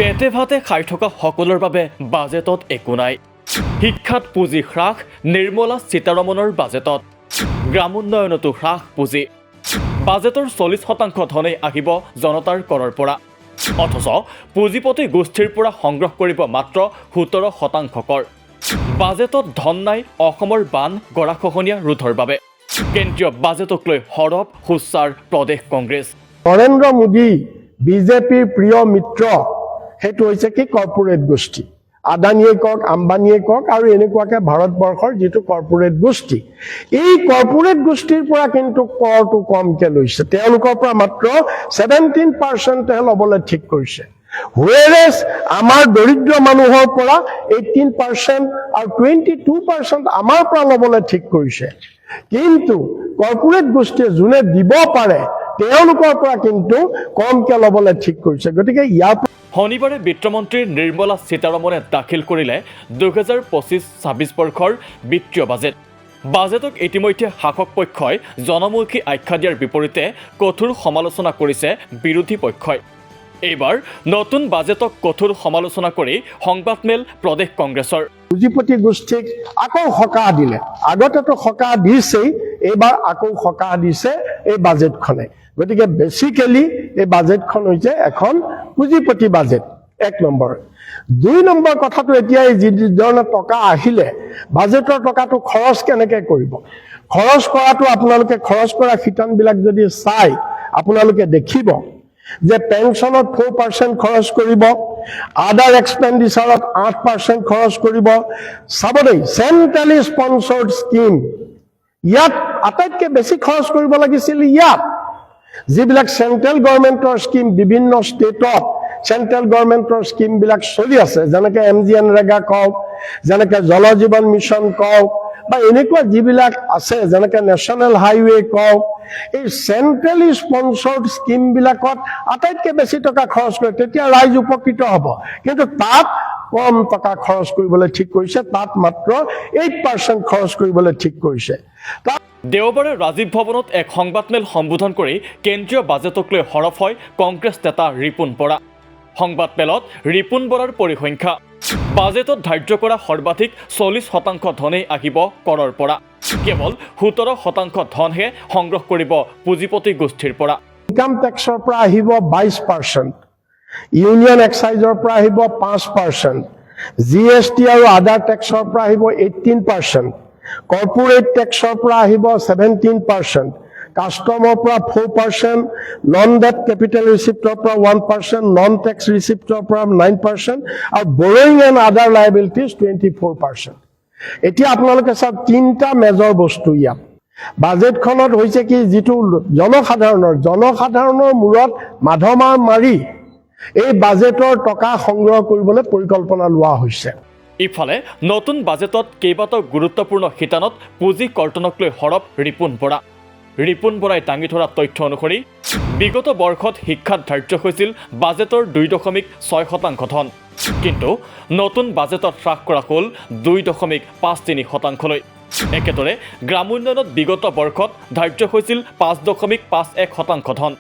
পেটে ভাতে খাই থকা সকলৰ বাবে বাজেটত একো নাই। শিক্ষাত পুঁজি হ্ৰাস, নিৰ্মলা সীতাৰমণৰ বাজেটত। গ্ৰামোন্নয়নতো হ্ৰাস পুঁজি। বাজেটৰ 40% ধনেই আহিব জনতাৰ কৰৰ পৰা। অথচ পুঁজিপতি গোষ্ঠীৰ পৰা সংগ্ৰহ কৰিব মাত্ৰ 17% কৰ। বাজেটত ধন নাই অসমৰ বান গৰাখহনীয়া ৰোধৰ বাবে। কেন্দ্ৰীয় বাজেটক লৈ সৰব সোচ্চাৰ প্ৰদেশ কংগ্ৰেছ। নৰেন্দ্ৰ মোদী বিজেপিৰ প্ৰিয় মিত্ৰ সেইটো হৈছে কি কৰ্পোৰেট গোষ্ঠী। আদানীয়ে কওক, আম্বানীয়ে কওক আৰু এনেকুৱাকে ভাৰতবৰ্ষৰ যিটো কৰ্পোৰেট গোষ্ঠী, এই কৰ্পোৰেট গোষ্ঠীৰ পৰা কিন্তু কৰটো কমকে লৈছে। তেওঁলোকৰ পৰা মাত্ৰ 17% ল'বলৈ ঠিক কৰিছে। হুৱেৰেজ আমাৰ দৰিদ্ৰ মানুহৰ পৰা 18% আৰু 22% আমাৰ পৰা ল'বলৈ ঠিক কৰিছে। কিন্তু কৰ্পোৰেট গোষ্ঠীয়ে যোনে দিব পাৰে তেওঁলোকৰ পৰা কিন্তু কমকে ল'বলৈ ঠিক কৰিছে। গতিকে ইয়াৰ শনিবাৰে বিত্তমন্ত্ৰী নিৰ্মলা সীতাৰমণে দাখিল কৰিলে 2025-26 বৰ্ষৰ বিত্তীয় বাজেট। বাজেটক ইতিমধ্যে শাসক পক্ষই জনমুখী আখ্যা দিয়াৰ বিপৰীতে কঠোৰ সমালোচনা কৰিছে বিৰোধী পক্ষই। এইবাৰ নতুন বাজেটক কঠোৰ সমালোচনা কৰি সংবাদমেল প্ৰদেশ কংগ্ৰেছৰ। পুঁজিপতি গোষ্ঠীক আকৌ সকাহ দিলে। আগতেতো সকাহ দিছেই, এইবাৰ আকৌ সকাহ দিছে এই বাজেটখনে। গতিকে বেচিকেলি এই বাজেটখন হৈছে এখন পুঁজিপতি বাজেট, 1 নম্বৰ। 2 নম্বৰ কথাটো এতিয়া যিধৰণে টকা আহিলে বাজেটৰ টকাটো খৰচ কেনেকে কৰিব। খৰচ কৰাটো আপোনালোকে খৰচ কৰা শিতানবিলাক যদি চাই আপোনালোকে দেখিব যে পেঞ্চনত 4% খৰচ কৰিব, আদাৰ এক্সপেণ্ডিচাৰত 8% খৰচ কৰিব। চাব দেই, চেণ্ট্ৰেলি স্পন্সৰ্ড স্কিম, ইয়াত আটাইতকৈ বেছি খৰচ কৰিব লাগিছিল ইয়াত। যিবিলাক চেণ্ট্ৰেল গভৰ্ণমেণ্টৰ স্কিম বিভিন্ন ষ্টেটত চেণ্ট্ৰেল গভৰ্ণমেণ্টৰ স্কিমবিলাক চলি আছে, যেনেকৈ MGNREGA কওক, যেনেকৈ জল জীৱন মিছন কওক, বা এনেকুৱা যিবিলাক আছে যেনেকৈ নেশ্যনেল হাইৱে কওক, এই চেণ্ট্ৰেলি স্পন্সৰ্ড স্কিমবিলাকত আটাইতকৈ বেছি টকা খৰচ কৰে, তেতিয়া ৰাইজ উপকৃত হ'ব। কিন্তু তাত কম টকা খৰচ কৰিবলৈ ঠিক কৰিছে, তাত মাত্ৰ 8% খৰচ কৰিবলৈ ঠিক কৰিছে। দেওবাৰে ৰাজীৱ ভৱনত এক সংবাদমেল সম্বোধন কৰি কেন্দ্ৰীয় বাজেটক লৈ সৰব হয় কংগ্ৰেছ নেতা ৰিপুণ বৰা। সংবাদমেলত ৰিপুণ বৰাৰ পৰিসংখ্যা, বাজেটত ধাৰ্য কৰা সৰ্বাধিক 40% ধনেই আহিব কৰৰ পৰা। কেৱল 17% ধনহে সংগ্ৰহ কৰিব পুঁজিপতি গোষ্ঠীৰ পৰা। ইনকাম টেক্সৰ পৰা আহিব 22%, ইউনিয়ন এক্সাইজৰ পৰা আহিব 5%, GST আৰু আদাৰ টেক্সৰ পৰা আহিব 18%, কৰ্পোৰেট টেক্সৰ পৰা আহিব 17%, কাষ্টমৰ পৰা 4%, নন ডেট কেপিটেল ৰিচিপ্টৰ পৰা 1%, নন টেক্স ৰিচিপ্টৰ পৰা 9%, আৰু বৰয়িং এণ্ড আদাৰ লাইবিলিটিজ 24%। এতিয়া আপোনালোকে চাওক, 3টা মেজৰ বস্তু ইয়াত। বাজেটখনত হৈছে কি, যিটো জনসাধাৰণৰ মূৰত মাধমাৰ মাৰি এই বাজেটৰ টকা সংগ্ৰহ কৰিবলৈ পৰিকল্পনা লোৱা হৈছে। ইফালে নতুন বাজেটত কেইবাটাও গুৰুত্বপূৰ্ণ শিতানত পুঁজি কৰ্তনক লৈ সৰব ৰিপুণ বৰা। ৰিপুণ বৰাই দাঙি ধৰা তথ্য অনুসৰি বিগত বৰ্ষত শিক্ষাত ধাৰ্য হৈছিল বাজেটৰ 2.6% ধন, কিন্তু নতুন বাজেটত হ্ৰাস কৰা হ'ল 2.53%লৈ। একেদৰে গ্ৰামোন্নয়নত বিগত বৰ্ষত ধাৰ্য হৈছিল 5.51% ধন,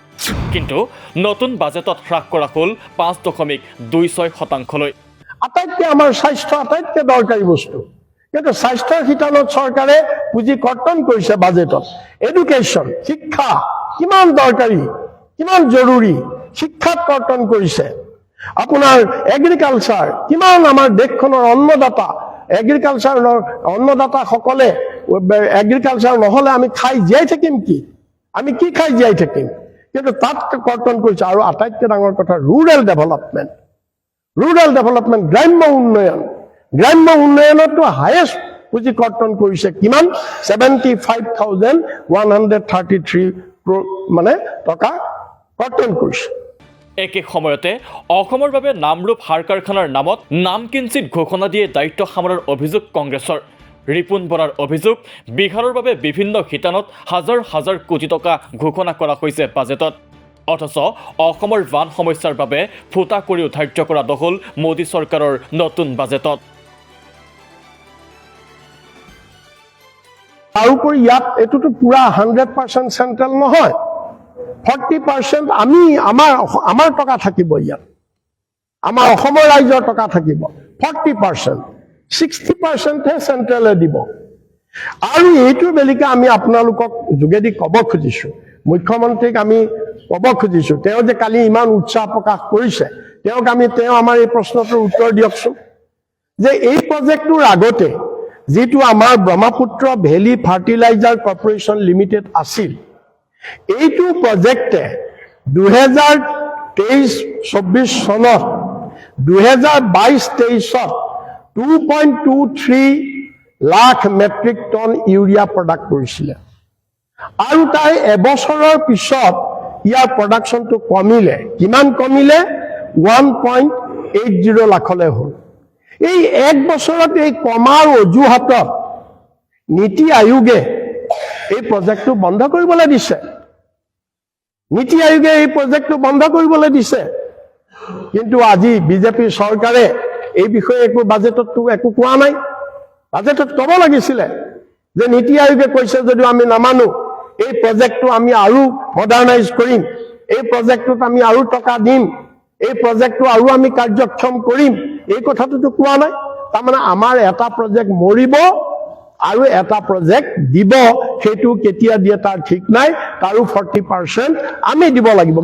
কিন্তু নতুন বাজেটত হ্ৰাস কৰা হ'ল 5.26%লৈ। আটাইতকৈ আমাৰ স্বাস্থ্য আটাইতকৈ দৰকাৰী বস্তু, কিন্তু স্বাস্থ্যৰ শিতানত চৰকাৰে পুঁজি কৰ্তন কৰিছে বাজেটত। এডুকেশ্যন, শিক্ষা কিমান দৰকাৰী, কিমান জৰুৰী, শিক্ষাত কৰ্তন কৰিছে। আপোনাৰ এগ্ৰিকালচাৰ, কিমান আমাৰ দেশখনৰ অন্নদাতা, অন্নদাতাসকলে এগ্ৰিকালচাৰ নহ'লে আমি খাই জীয়াই থাকিম কি, আমি কি খাই জীয়াই থাকিম, কিন্তু তাত কৰ্তন কৰিছে। আৰু আটাইতকৈ ডাঙৰ কথা ৰুৰেল ডেভেলপমেণ্ট, গ্ৰাম্য উন্নয়নতো হায়েষ্ট পুঁজি কৰ্তন কৰিছে। কিমান? 75,133 মানে টকা কৰ্তন কৰিছে। একে সময়তে অসমৰ বাবে নামৰূপ সাৰ কাৰখানাৰ নামত নাম কিঞ্চিত ঘোষণা দিয়ে দায়িত্ব সামৰাৰ অভিযোগ কংগ্ৰেছৰ। ৰিপুণ বৰাৰ অভিযোগ, বিহাৰৰ বাবে বিভিন্ন শিতানত হাজাৰ হাজাৰ কোটি টকা ঘোষণা কৰা হৈছে বাজেটত, অথচ অসমৰ বান সমস্যাৰ বাবে ফুটা কৰিও ধাৰ্য কৰা নহ'ল মোদী চৰকাৰৰ নতুন বাজেটত। তাৰোপৰি ইয়াত এইটোতো পুৰা 100% চেণ্ট্ৰেল নহয়, 40% আমাৰ টকা থাকিব ইয়াত। আমাৰ অসমৰ ৰাইজৰ টকা থাকিব 40%, 60%হে চেণ্ট্ৰেলে দিব। আৰু এইটো বেলিকা আমি আপোনালোকক যোগেদি ক'ব খুজিছো, মুখ্যমন্ত্ৰীক আমি ক'ব খুজিছো, তেওঁ যে কালি ইমান উৎসাহ প্ৰকাশ কৰিছে, তেওঁ আমাৰ এই প্ৰশ্নটোৰ উত্তৰ দিয়কচোন, যে এই প্ৰজেক্টটোৰ আগতে যিটো আমাৰ Brahmaputra valley fertilizer corporation limited আছিল, এইটো প্ৰজেক্টে 2023-24 চনত 2022-23ত 2.23 lakh metric tonne urea product কৰিছিলে। আৰু তাৰ এবছৰৰ পিছত ইয়াৰ প্ৰডাকশ্যনটো কমিলে। কিমান কমিলে? 1.80 লাখলৈ হ'ল। এই এক বছৰত এই কমাৰ অজুহাতত নীতি আয়োগে এই প্ৰজেক্টটো বন্ধ কৰিবলৈ দিছে। নীতি আয়োগে এই প্ৰজেক্টটো বন্ধ কৰিবলৈ দিছে। কিন্তু আজি বিজেপি চৰকাৰে এই বিষয়ে একো বাজেটতো একো কোৱা নাই। বাজেটত ক'ব লাগিছিলে যে নীতি আয়োগে কৈছে যদিও আমি নামানো, এই প্ৰজেক্টটো আমি আৰু মডাৰ্ণাইজ কৰিম, এই প্ৰজেক্টটোত আমি আৰু টকা দিম, এই প্ৰজেক্টটো আৰু আমি কাৰ্যক্ষম কৰিম, এই কথাটোতো কোৱা নাই। তাৰমানে আমাৰ এটা প্ৰজেক্ট মৰিব আৰু এটা প্ৰজেক্ট দিব, সেইটো কেতিয়া দিয়ে তাৰ ঠিক নাই, তাৰো 40% আমি দিব লাগিব।